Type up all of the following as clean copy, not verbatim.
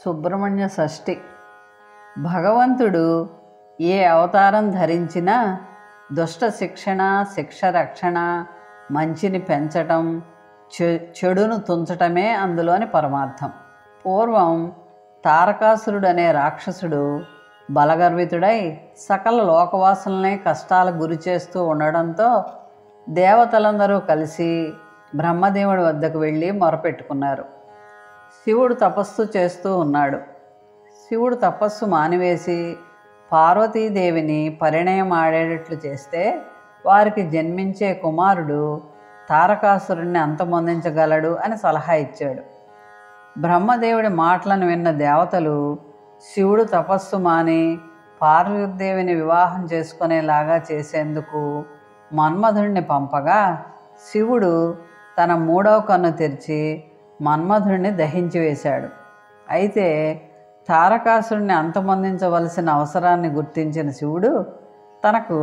సుబ్రహ్మణ్య షష్ఠి. భగవంతుడు ఏ అవతారం ధరించినా దుష్ట శిక్షణ, శిక్ష రక్షణ, మంచిని పెంచటం, చెడును తుంచటమే అందులోని పరమార్థం. పూర్వం తారకాసురుడు అనే రాక్షసుడు బలగర్వితుడై సకల లోకవాసులనే కష్టాలకు గురి చేస్తూ ఉండడంతో దేవతలందరూ కలిసి బ్రహ్మదేవుడి వద్దకు వెళ్ళి మొరపెట్టుకున్నారు. శివుడు తపస్సు చేస్తూ ఉన్నాడు. శివుడు తపస్సు మానివేసి పార్వతీదేవిని పరిణయం ఆడేటట్లు చేస్తే వారికి జన్మించే కుమారుడు తారకాసురుణ్ణి అంతమొందించగలడు అని సలహా ఇచ్చాడు. బ్రహ్మదేవుడి మాటలను విన్న దేవతలు శివుడు తపస్సు మాని పార్వతీదేవిని వివాహం చేసుకునేలాగా చేసేందుకు మన్మధుడిని పంపగా శివుడు తన మూడవ కన్ను తెరిచి మన్మధుడిని దహించి వేశాడు. అయితే తారకాసురుణ్ణి అంతమొందించవలసిన అవసరాన్ని గుర్తించిన శివుడు తనకు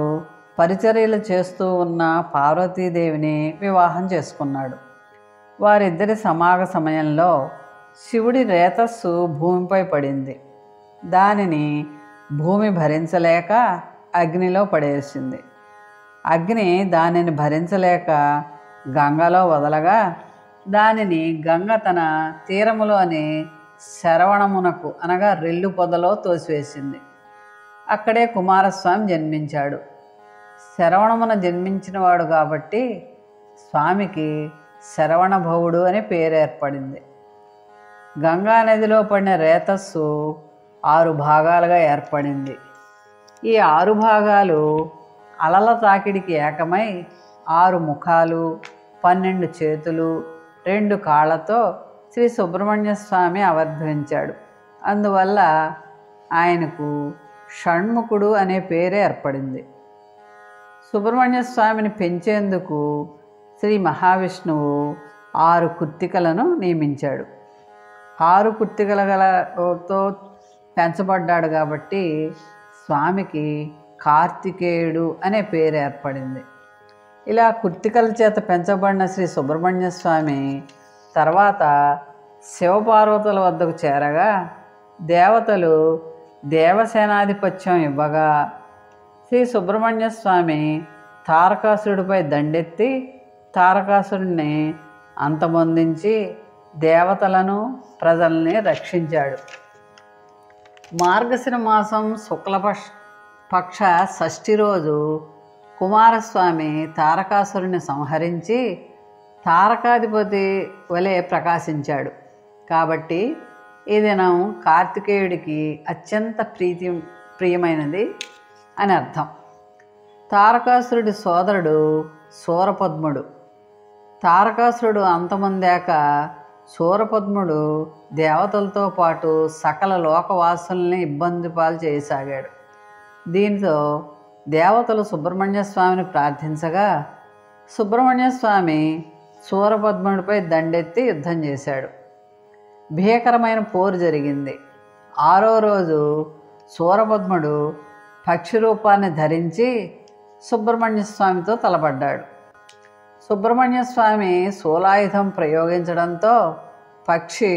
పరిచర్యలు చేస్తూ ఉన్న పార్వతీదేవిని వివాహం చేసుకున్నాడు. వారిద్దరి సమాగ సమయంలో శివుడి రేతస్సు భూమిపై పడింది. దానిని భూమి భరించలేక అగ్నిలో పడేసింది. అగ్ని దానిని భరించలేక గంగలో వదలగా దానిని గంగ తన తీరములోని శరవణమునకు అనగా రెల్లు పొదలో తోసివేసింది. అక్కడే కుమారస్వామి జన్మించాడు. శరవణమున జన్మించినవాడు కాబట్టి స్వామికి శరవణభవుడు అనే పేరు ఏర్పడింది. గంగా నదిలో పడిన రేతస్సు 6 భాగాలుగా ఏర్పడింది. ఈ 6 భాగాలు అలల తాకిడికి ఏకమై 6 ముఖాలు, 12 చేతులు, 2 కాళ్లతో శ్రీ సుబ్రహ్మణ్య స్వామి ఆవిర్భవించాడు. అందువల్ల ఆయనకు షణ్ముఖుడు అనే పేరే ఏర్పడింది. సుబ్రహ్మణ్య స్వామిని పెంచేందుకు శ్రీ మహావిష్ణువు 6 కుర్తికలను నియమించాడు. 6 కుర్తికల గలతో పెంచబడ్డాడు కాబట్టి స్వామికి కార్తికేయుడు అనే పేరు ఏర్పడింది. ఇలా కుర్తికల చేత పెంచబడిన శ్రీ సుబ్రహ్మణ్య స్వామి తర్వాత శివపార్వతుల వద్దకు చేరగా దేవతలు దేవసేనాధిపత్యం ఇవ్వగా శ్రీ సుబ్రహ్మణ్య స్వామి తారకాసురుడిపై దండెత్తి తారకాసురుడిని అంతమొందించి దేవతలను ప్రజల్ని రక్షించాడు. మార్గశిర మాసం శుక్లపక్ష షష్ఠి రోజు కుమారస్వామి తారకాసురుని సంహరించి తారకాధిపతి వలె ప్రకాశించాడు. కాబట్టి ఈ దినం కార్తికేయుడికి అత్యంత ప్రియమైనది అని అర్థం. తారకాసురుడి సోదరుడు శూరపద్ముడు. తారకాసురుడు అంతమొందాక శూరపద్ముడు దేవతలతో పాటు సకల లోకవాసుల్ని ఇబ్బంది పాలు చేయసాగాడు. దీంతో దేవతలు సుబ్రహ్మణ్య స్వామిని ప్రార్థించగా సుబ్రహ్మణ్య స్వామి శూరపద్ముడిపై దండెత్తి యుద్ధం చేశాడు. భీకరమైన పోరు జరిగింది. 6వ రోజు శూరపద్ముడు పక్షి రూపాన్ని ధరించి సుబ్రహ్మణ్య స్వామితో తలపడ్డాడు. సుబ్రహ్మణ్య స్వామి శూలాయుధం ప్రయోగించడంతో పక్షి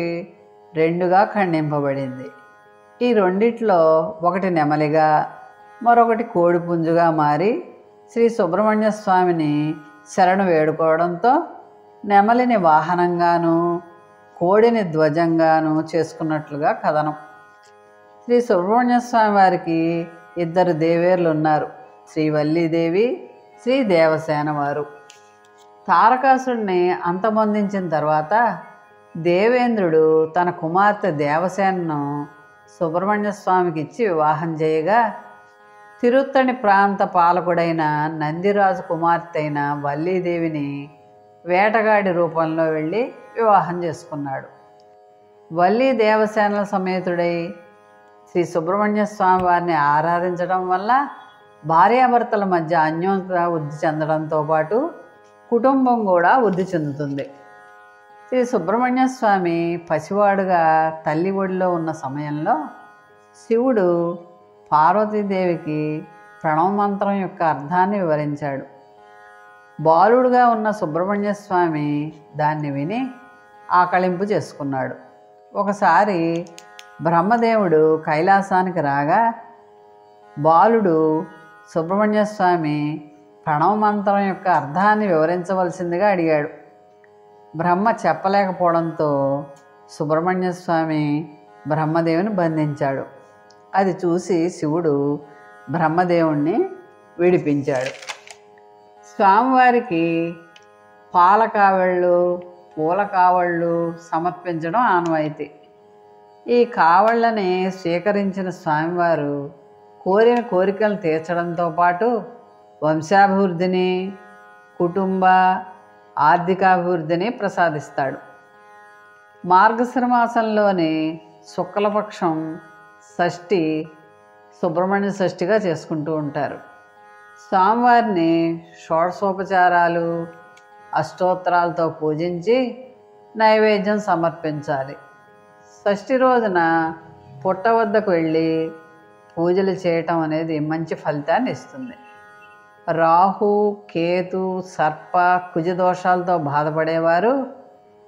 2గా ఖండింపబడింది. ఈ రెండిట్లో ఒకటి నెమలిగా మరొకటి కోడిపుంజుగా మారి శ్రీ సుబ్రహ్మణ్య స్వామిని శరణు వేడుకోవడంతో నెమలిని వాహనంగాను కోడిని ధ్వజంగాను చేసుకున్నట్లుగా కథనం. శ్రీ సుబ్రహ్మణ్య స్వామి వారికి 2 దేవేర్లు ఉన్నారు, శ్రీ వల్లీదేవి, శ్రీ దేవసేన వారు. తారకాసుడిని అంతమొందించిన తర్వాత దేవేంద్రుడు తన కుమార్తె దేవసేనను సుబ్రహ్మణ్య స్వామికి ఇచ్చి వివాహం చేయగా తిరుత్తణి ప్రాంత పాలకుడైన నందిరాజు కుమార్తె అయిన వల్లీదేవిని వేటగాడి రూపంలో వెళ్ళి వివాహం చేసుకున్నాడు. వల్లీ దేవసేనల సమేతుడై శ్రీ సుబ్రహ్మణ్య స్వామి వారిని ఆరాధించడం వల్ల భార్యాభర్తల మధ్య అన్యోన్యత వృద్ధి చెందడంతో పాటు కుటుంబం కూడా వృద్ధి చెందుతుంది. శ్రీ సుబ్రహ్మణ్య స్వామి పసివాడుగా తల్లి ఒడిలో ఉన్న సమయంలో శివుడు పార్వతీదేవికి ప్రణవమంత్రం యొక్క అర్థాన్ని వివరించాడు. బాలుడుగా ఉన్న సుబ్రహ్మణ్య స్వామి దాన్ని విని ఆకళింపు చేసుకున్నాడు. ఒకసారి బ్రహ్మదేవుడు కైలాసానికి రాగా బాలుడు సుబ్రహ్మణ్య స్వామి ప్రణవ మంత్రం యొక్క అర్థాన్ని వివరించవలసిందిగా అడిగాడు. బ్రహ్మ చెప్పలేకపోవడంతో సుబ్రహ్మణ్య స్వామి బ్రహ్మదేవుని బంధించాడు. అది చూసి శివుడు బ్రహ్మదేవుణ్ణి విడిపించాడు. స్వామివారికి పాల కావళ్ళు, పూల కావళ్ళు సమర్పించడం ఆనవాయితీ. ఈ కావళ్ళని స్వీకరించిన స్వామివారు కోరిన కోరికలను తీర్చడంతో పాటు వంశాభివృద్ధిని, కుటుంబ ఆర్థికాభివృద్ధిని ప్రసాదిస్తాడు. మార్గశిర మాసంలోని శుక్లపక్షం షష్ఠి సుబ్రహ్మణ్య షష్ఠిగా చేసుకుంటూ ఉంటారు. స్వామివారిని షోడశోపచారాలు, అష్టోత్తరాలతో పూజించి నైవేద్యం సమర్పించాలి. షష్ఠి రోజున పుట్ట వద్దకు వెళ్ళి పూజలు చేయటం అనేది మంచి ఫలితాన్ని ఇస్తుంది. రాహు, కేతు, సర్ప, కుజ దోషాలతో బాధపడేవారు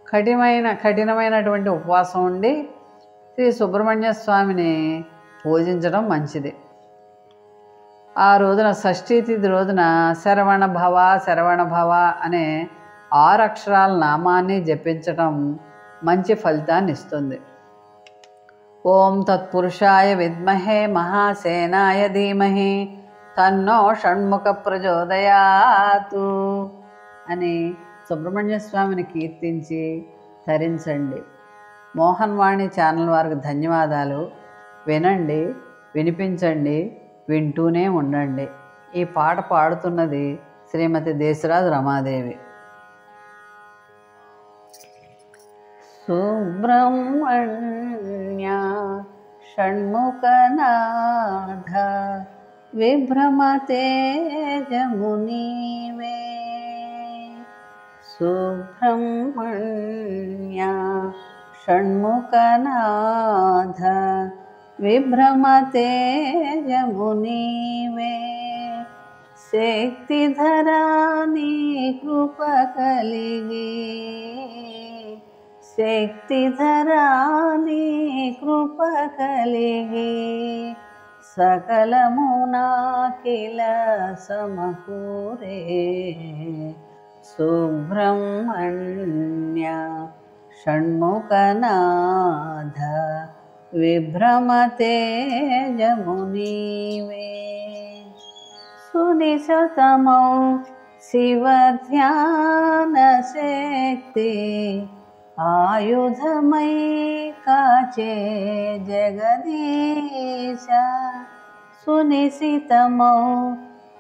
కఠినమైనటువంటి ఉపవాసం ఉండి శ్రీ సుబ్రహ్మణ్య స్వామిని పూజించడం మంచిది. ఆ రోజున షష్ఠీ తిథి రోజున శరవణ భవ అనే 6 అక్షరాల నామాన్ని జపించటం మంచి ఫలితాన్ని ఇస్తుంది. ఓం తత్పురుషాయ విద్మహే మహాసేనాయ ధీమహి తన్నో షణ్ముఖ ప్రచోదయాతు అని సుబ్రహ్మణ్య స్వామిని కీర్తించి ధరించండి. మోహన్ వాణి ఛానల్ వారికి ధన్యవాదాలు. వినండి, వినిపించండి, వింటూనే ఉండండి. ఈ పాట పాడుతున్నది శ్రీమతి దేశరాజు రమాదేవి. సుబ్రహ్మణ్య షణ్ముఖనాథ విభ్రమతేజమునీవే. సుబ్రహ్మణ్య షణ్ముఖనాథ విభ్రమతేజమునీవే. శక్తిధరాని కృప కలిగి, శక్తిధరాని కృప కలిగి సకలమునాకిల సమకూరే. సుబ్రహ్మణ్య షణ్ముఖనాథ విభ్రమతేజమునీవే. సునిశతమౌ శివధ్యాన శక్తి ఆయుధమై కాచే జగదీశ. సునిశితమౌ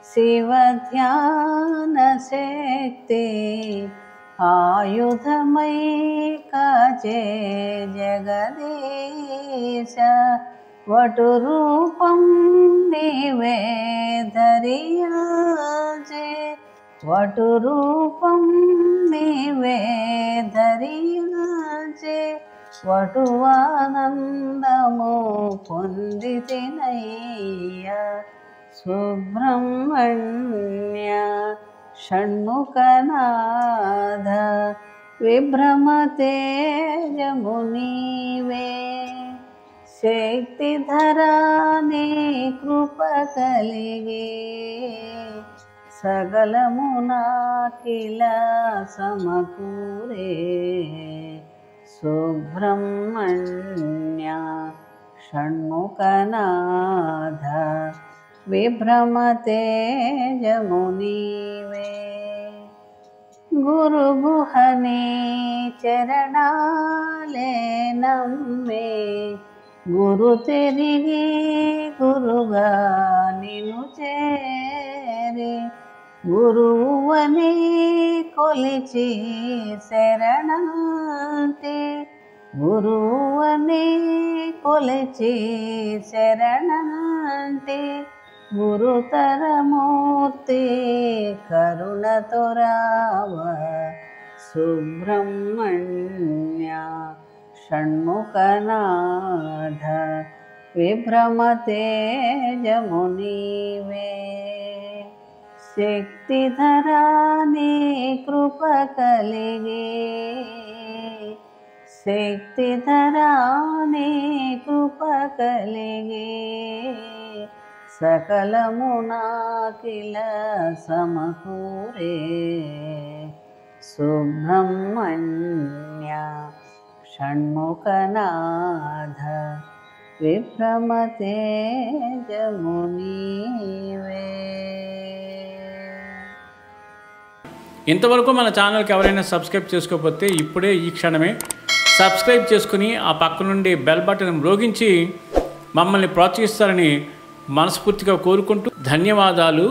శివధ్యాన శక్తి ఆయుధమై కాచే జగదీశ. వటు రూపం నీవే ధరియాచే, వటు రూపం నీవే ధరియాచే. వటువానందము పొందితినయ్యా. సుబ్రహ్మణ్య షణ్ముఖనాథ విభ్రమతేజమునీవే. శక్తిధరాని కృప కలిగి సకలమునాకిల సమకూరే. సుబ్రహ్మణ్య షణ్ముఖనాథ విభ్రమతేజమునీవే. గురుగుహని చరణాలే నమ్మే, గురు తిరిగి గురుగా నిను చేరి. గురువని కొలిచి శరణంటి, గురువని కొలిచి శరణంటి. గురుతరమూర్తి కరుణతో రావ. సుబ్రహ్మణ్య షణ్ముఖనాథ విభ్రమతేజమునీవే. శక్తిధరాని కృప కలిగి శక్తిధరానే కృప కలిగే సకలమునాకిల సమకూరే సుబ్రహ్మణ్య షణ్ముఖనాథ విభ్రమతేజమునీవే. ఇంతవరకు మన ఛానల్కి ఎవరైనా సబ్స్క్రైబ్ చేసుకోకపోతే ఇప్పుడే ఈ క్షణమే సబ్స్క్రైబ్ చేసుకుని ఆ పక్క నుండి బెల్ బటన్ మ్రోగించి మమ్మల్ని ప్రోత్సహిస్తారని మనస్ఫూర్తిగా కోరుకుంటూ ధన్యవాదాలు.